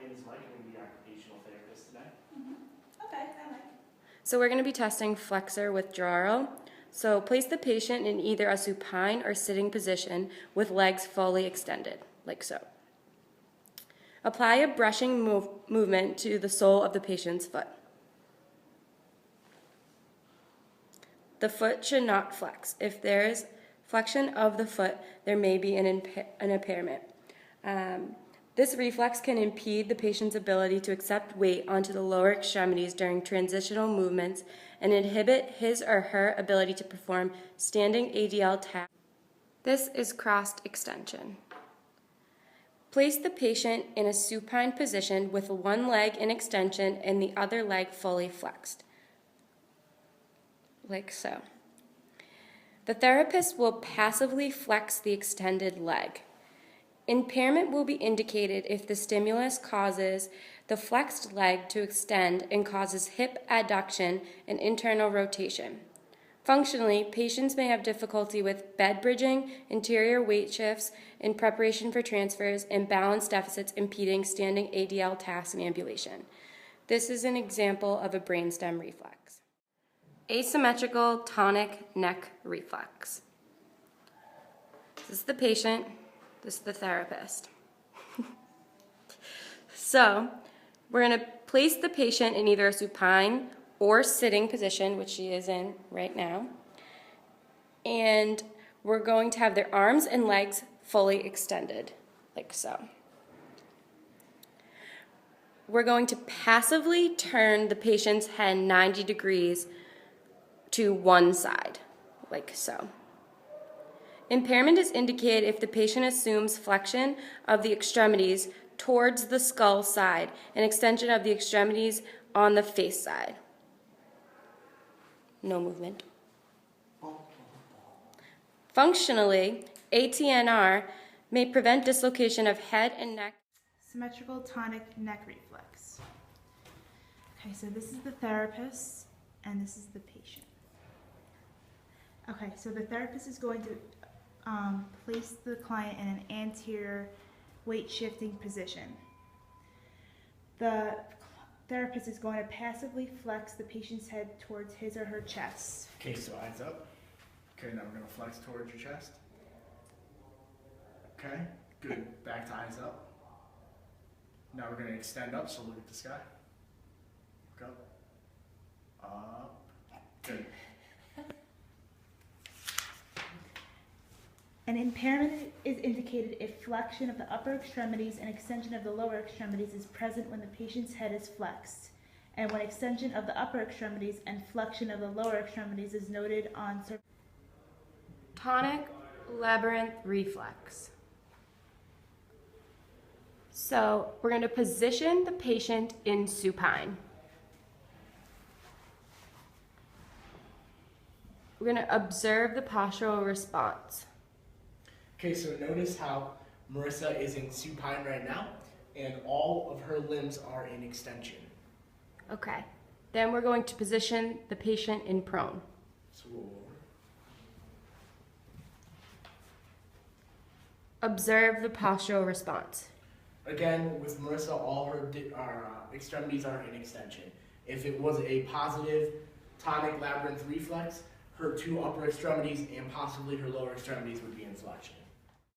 name is Mike. I'm going to be the occupational therapist today. Okay, I like. So we're going to be testing flexor withdrawal. So place the patient in either a supine or sitting position with legs fully extended, like so. Apply a brushing movement to the sole of the patient's foot. The foot should not flex. If there is flexion of the foot, there may be an impairment. This reflex can impede the patient's ability to accept weight onto the lower extremities during transitional movements and inhibit his or her ability to perform standing ADL tasks. This is crossed extension. Place the patient in a supine position with one leg in extension and the other leg fully flexed, like so. The therapist will passively flex the extended leg. Impairment will be indicated if the stimulus causes the flexed leg to extend and causes hip adduction and internal rotation. Functionally, patients may have difficulty with bed bridging, interior weight shifts in preparation for transfers, and balance deficits impeding standing ADL tasks and ambulation. This is an example of a brainstem reflex. Asymmetrical tonic neck reflex. This is the patient. This is the therapist. So, we're going to place the patient in either a supine or sitting position, which she is in right now. And we're going to have their arms and legs fully extended, like so. We're going to passively turn the patient's head 90 degrees to one side, like so. Impairment is indicated if the patient assumes flexion of the extremities towards the skull side and extension of the extremities on the face side. No movement. Functionally, ATNR may prevent dislocation of head and neck. Symmetrical tonic neck reflex. Okay, so this is the therapist and this is the patient. Okay, so the therapist is going to place the client in an anterior weight shifting position. The therapist is going to passively flex the patient's head towards his or her chest. Okay, so eyes up. Okay, now we're going to flex towards your chest. Okay, good. Back to eyes up. Now we're going to extend up, so look at the sky. Look up. Up. Good. An impairment is indicated if flexion of the upper extremities and extension of the lower extremities is present when the patient's head is flexed, and when extension of the upper extremities and flexion of the lower extremities is noted on Tonic labyrinth reflex. So we're going to position the patient in supine. We're going to observe the postural response. Okay, so notice how Marissa is in supine right now, and all of her limbs are in extension. Okay. Then we're going to position the patient in prone. So we'll Observe the postural response. again, with Marissa, all her extremities are in extension. If it was a positive tonic labyrinth reflex, her two upper extremities and possibly her lower extremities would be in flexion.